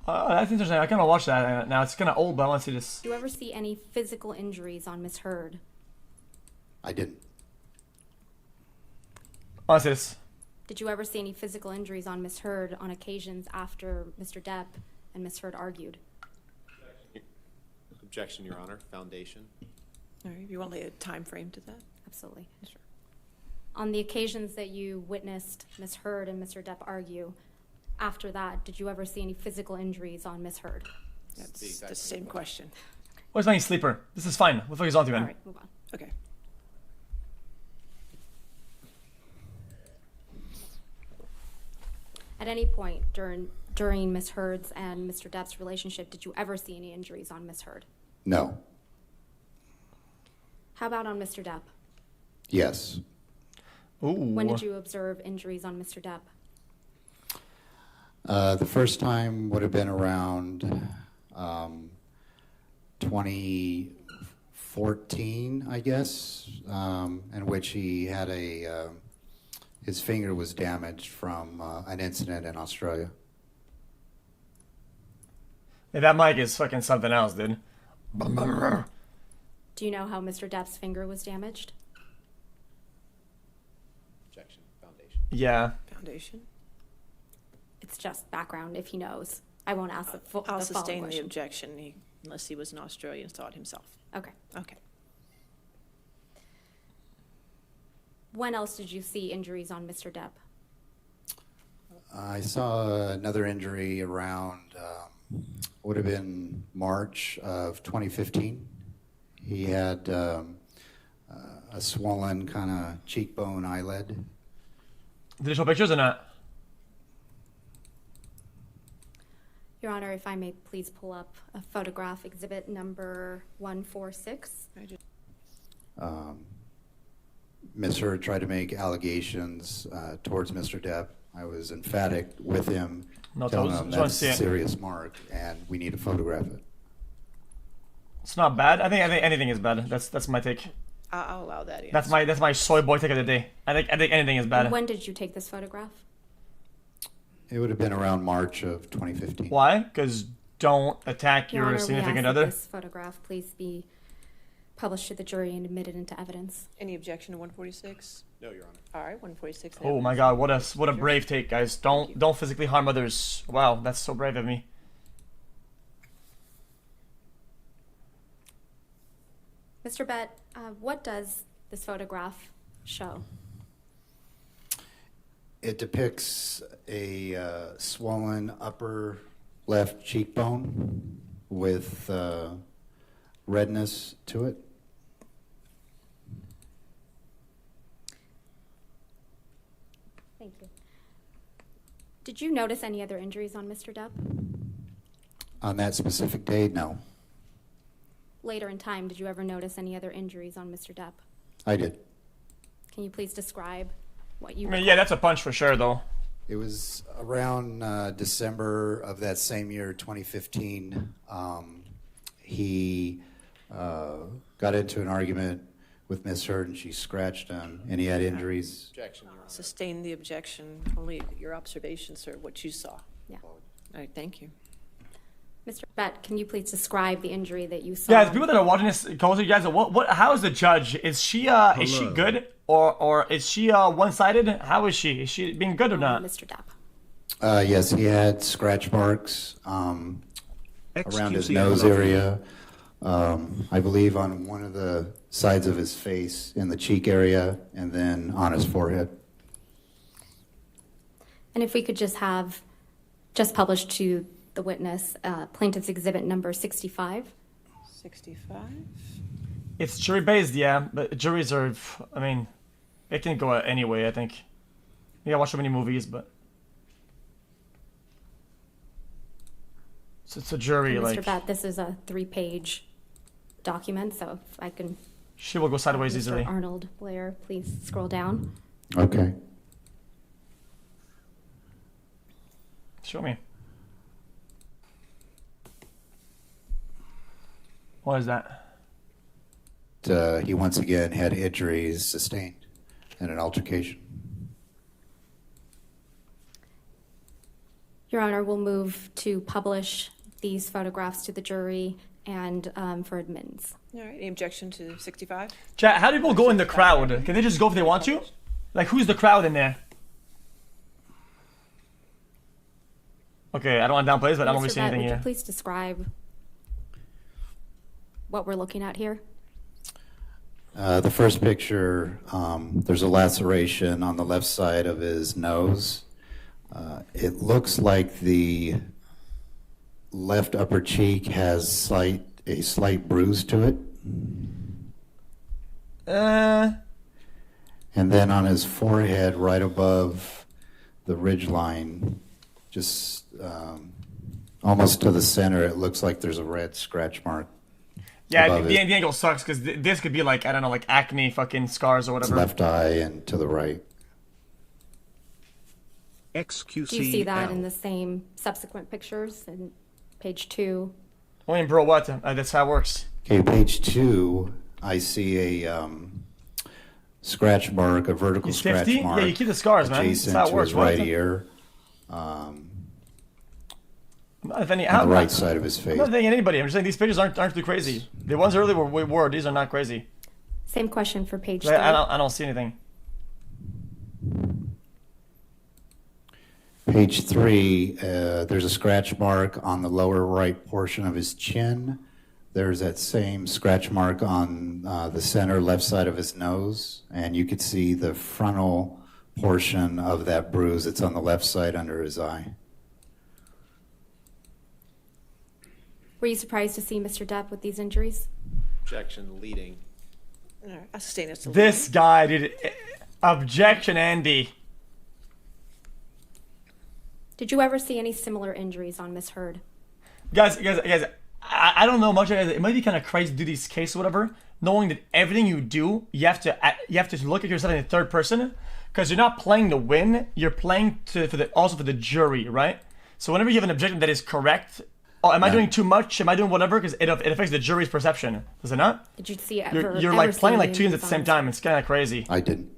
That's interesting. I kind of watch that now. It's kind of old, but I want to see this. Did you ever see any physical injuries on Miss Heard? I didn't. I want to see this. Did you ever see any physical injuries on Miss Heard on occasions after Mr. Depp and Miss Heard argued? Objection, Your Honor. Foundation. All right, if you want to lay a time frame to that. Absolutely. Sure. On the occasions that you witnessed Miss Heard and Mr. Depp argue, after that, did you ever see any physical injuries on Miss Heard? That's the same question. Where's my sleeper? This is fine. What the fuck is on to, man? All right, move on. Okay. At any point during Miss Heard's and Mr. Depp's relationship, did you ever see any injuries on Miss Heard? No. How about on Mr. Depp? Yes. Ooh. When did you observe injuries on Mr. Depp? The first time would have been around 2014, I guess, in which he had his finger was damaged from an incident in Australia. Hey, that mic is fucking something else, dude. Do you know how Mr. Depp's finger was damaged? Objection. Foundation. Yeah. Foundation. It's just background if he knows. I won't ask the I'll following sustain the question. objection unless he was in Australia and saw it himself. Okay. Okay. When else did you see injuries on Mr. Depp? I saw another injury around, would have been March of 2015. He had a swollen kind of cheekbone eyelid. Did they show pictures or not? Your Honor, if I may please pull up a photograph, exhibit number 146. Ms. Heard tried to make allegations towards Mr. Depp. I was emphatic with him, No, telling just him wanna that's see a it. serious mark, and we need to photograph it. It's not bad. I think anything is bad. That's my take. I'll allow that. That's my soy boy take of the day. I think anything is bad. When did you take this photograph? It would have been around March of 2015. Why? Because don't attack Your your Honor, we significant ask that other. this photograph please be published to the jury and admitted into evidence. Any objection to 146? No, Your Honor. All right, 146. Oh my God! What a brave take, guys. Don't physically harm others. Wow, that's so brave of me. Mr. Bett, what does this photograph show? It depicts a swollen upper left cheekbone with redness to it. Thank you. Did you notice any other injuries on Mr. Depp? On that specific day, no. Later in time, did you ever notice any other injuries on Mr. Depp? I did. Can you please describe what you I mean, yeah, that's a punch for sure, though. It was around December of that same year, 2015. He got into an argument with Miss Heard, and she scratched him, and he had injuries. Objection, Your Honor. Sustain the objection. Only your observation, sir, what you saw. Yeah. All right, thank you. Mr. Bett, can you please describe the injury that you saw? Yeah, the people that are watching this closely, guys, how is the judge? Is she good or is she one-sided? How is she? Is she being good or not? Mr. Depp. Yes, he had scratch marks around his nose area. I believe on one of the sides of his face, in the cheek area, and then on his forehead. And if we could just have published to the witness plaintiff's exhibit number 65. 65. It's jury-based, yeah, but juries are, I mean, it can go any way, I think. Yeah, I watch so many movies, but... So it's a jury, Mr. like... Bett, this is a 3-page document, so if I can... She will go sideways Mr. easily. Arnold Blair, please scroll down. Okay. Show me. What is that? He once again had injuries sustained in an altercation. Your Honor, we'll move to publish these photographs to the jury and for admittance. All right, any objection to 65? Chat, how do people go in the crowd? Can they just go if they want to? Like, who's the crowd in there? Okay, I don't want to downplay this, but I don't really Mr. see Vett, anything would you here. please describe what we're looking at here? The first picture, there's a laceration on the left side of his nose. It looks like the left upper cheek has a slight bruise to it. And then on his forehead, right above the ridge line, just almost to the center, it looks like there's a red scratch mark. Yeah, the angle sucks because this could be like, I don't know, like acne fucking scars or His whatever. left eye and to the right. XQC. Do you see that in the same subsequent pictures in page 2? Wait, bro, what? That's how it works. Okay, page 2, I see a scratch mark, a vertical He's scratch 50? mark. Yeah, you keep the scars, man. That's Adjacent how it to works. his What? right ear, If any, on the right side of his I'm face. not thinking anybody. I'm just saying these pictures aren't too crazy. The ones earlier were. These are not crazy. Same question for page 3. I don't see anything. Page 3, there's a scratch mark on the lower right portion of his chin. There's that same scratch mark on the center left side of his nose, and you could see the frontal portion of that bruise. It's on the left side under his eye. Were you surprised to see Mr. Depp with these injuries? Objection leading. All right, I sustain it. This guy, dude. Objection, Andy. Did you ever see any similar injuries on Miss Heard? Guys, I don't know much. It might be kind of crazy to do these cases or whatever, knowing that everything you do, you have to look at yourself in the third person, because you're not playing to win. You're playing also for the jury, right? So whenever you have an objection that is correct, oh, am I doing too much? Am I doing whatever? Because it affects the jury's perception, does it not? Did you see You're like playing like two games at the same time. It's kind of crazy. I didn't.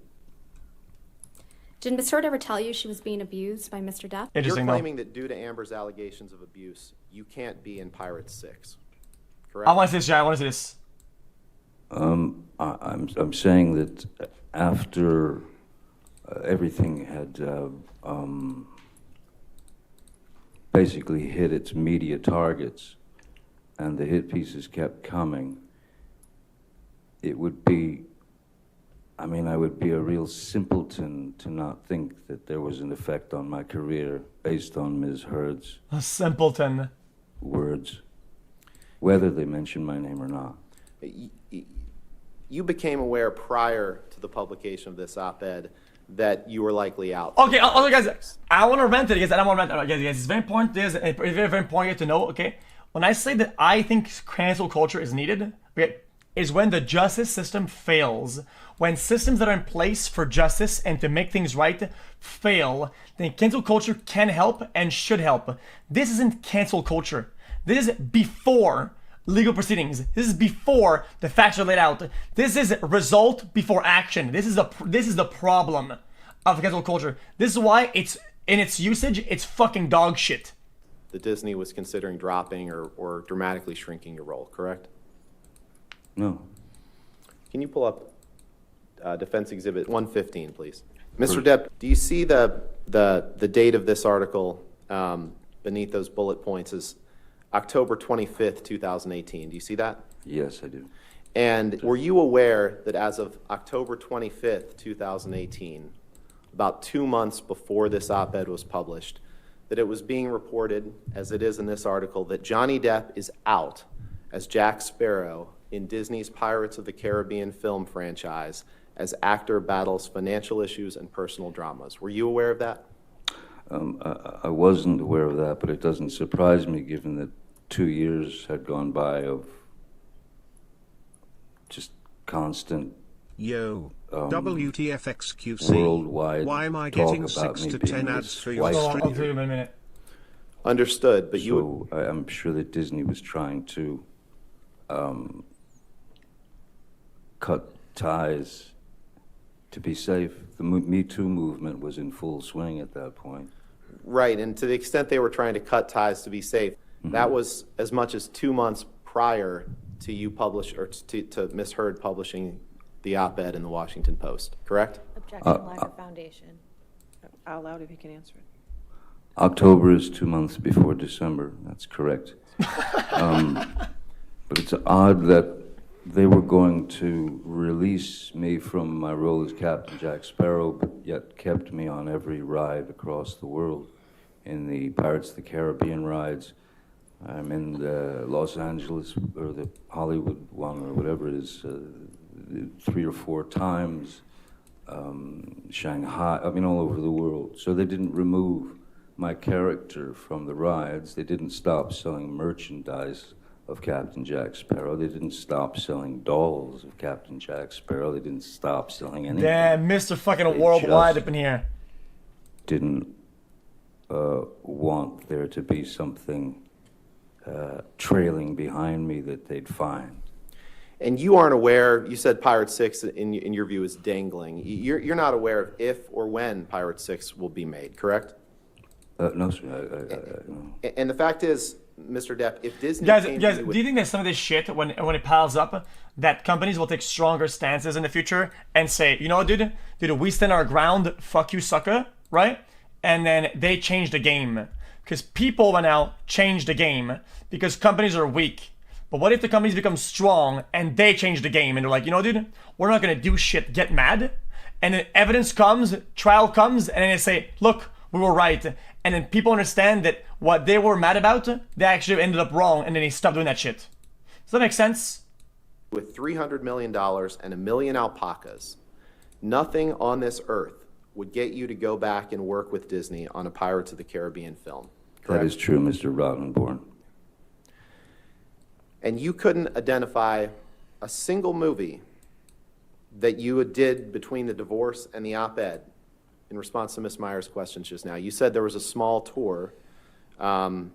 Did Miss Heard ever tell you she was being abused by Mr. Depp? You're Interesting, though. claiming that due to Amber's allegations of abuse, you can't be in Pirates 6. Correct? I want to see this, Jay. I want to see this. I'm saying that after everything had basically hit its media targets and the hit pieces kept coming, it would be, I would be a real simpleton to not think that there was an effect on my career based on Ms. Heard's A simpleton. words, whether they mention my name or not. You became aware prior to the publication of this op-ed that you were likely out. Okay, guys, I want to rant it, guys. I don't want to rant it. Guys, it's very important. This it's very important to know. Okay, when I say that I think cancel culture is needed, okay, is when the justice system fails. When systems that are in place for justice and to make things right fail, then cancel culture can help and should help. This isn't cancel culture. This is before legal proceedings. This is before the facts are laid out. This is result before action. This is the problem of cancel culture. This is why it's in its usage, it's fucking dog shit. That Disney was considering dropping or dramatically shrinking your role, correct? No. Can you pull up Defense Exhibit 115, please? Mr. Depp, do you see the date of this article beneath those bullet points is October 25th, 2018? Do you see that? Yes, I do. And were you aware that as of October 25th, 2018, about 2 months before this op-ed was published, that it was being reported, as it is in this article, that Johnny Depp is out as Jack Sparrow in Disney's Pirates of the Caribbean film franchise as actor battles financial issues and personal dramas? Were you aware of that? I wasn't aware of that, but it doesn't surprise me given that 2 years had gone by of just constant Yo, WTFXQC. worldwide Why am I talk getting about 6 me to being 10 his ads for your wife's I'll stream? do it in a minute. Understood, but you... So I'm sure that Disney was trying to cut ties to be safe. The Me Too movement was in full swing at that point. Right, and to the extent they were trying to cut ties to be safe, that was as much as 2 months prior to you to Ms. Heard publishing the op-ed in the Washington Post, correct? Objection, lack of foundation. Out loud if you can answer it. October is 2 months before December. That's correct. But it's odd that they were going to release me from my role as Captain Jack Sparrow, but yet kept me on every ride across the world. In the Pirates of the Caribbean rides, I'm in the Los Angeles or the Hollywood one or whatever it is, 3 or 4 times. Shanghai, I mean all over the world. So they didn't remove my character from the rides. They didn't stop selling merchandise of Captain Jack Sparrow. They didn't stop selling dolls of Captain Jack Sparrow. They didn't stop selling anything. Damn, Mr. fucking They worldwide just up in here. Didn't want there to be something trailing behind me that they'd find. And you aren't aware, you said Pirate 6 in your view is dangling. You're not aware of if or when Pirate 6 will be made, correct? No, sir. No. And the fact is, Mr. Depp, if Disney Guys, came to guys, you do with- you think that some of this shit, when it piles up, that companies will take stronger stances in the future and say, you know what, dude, we stand our ground, fuck you, sucker, right? And then they change the game. Because people will now change the game because companies are weak. But what if the companies become strong and they change the game and they're like, you know, dude, we're not gonna do shit, get mad. And then evidence comes, trial comes, and then they say, look, we were right. And then people understand that what they were mad about, they actually ended up wrong, and then they stopped doing that shit. Does that make sense? with $300 million and a million alpacas, nothing on this earth would get you to go back and work with Disney on a Pirates of the Caribbean film. Correct? That is true, Mr. Rottenborn. And you couldn't identify a single movie that you did between the divorce and the op-ed in response to Ms. Meyer's questions just now. You said there was a small tour of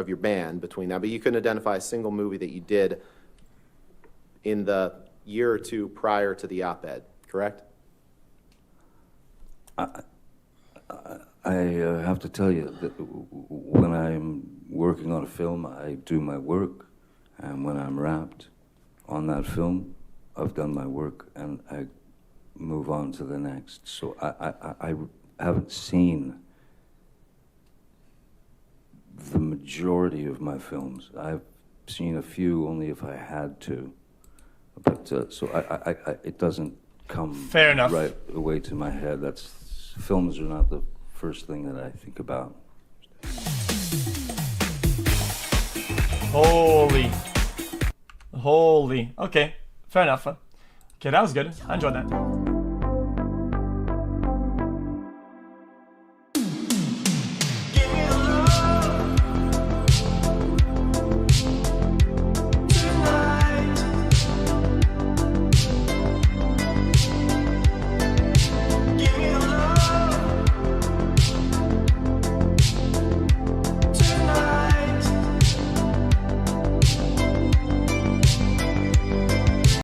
your band between that, but you couldn't identify a single movie that you did in the year or two prior to the op-ed, correct? I have to tell you that when I'm working on a film, I do my work, and when I'm wrapped on that film, I've done my work, and I move on to the next. So I haven't seen the majority of my films. I've seen a few only if I had to, but so it doesn't come Fair enough. right away to my head. Films are not the first thing that I think about. Holy. Okay, fair enough. Okay, that was good. I enjoyed that.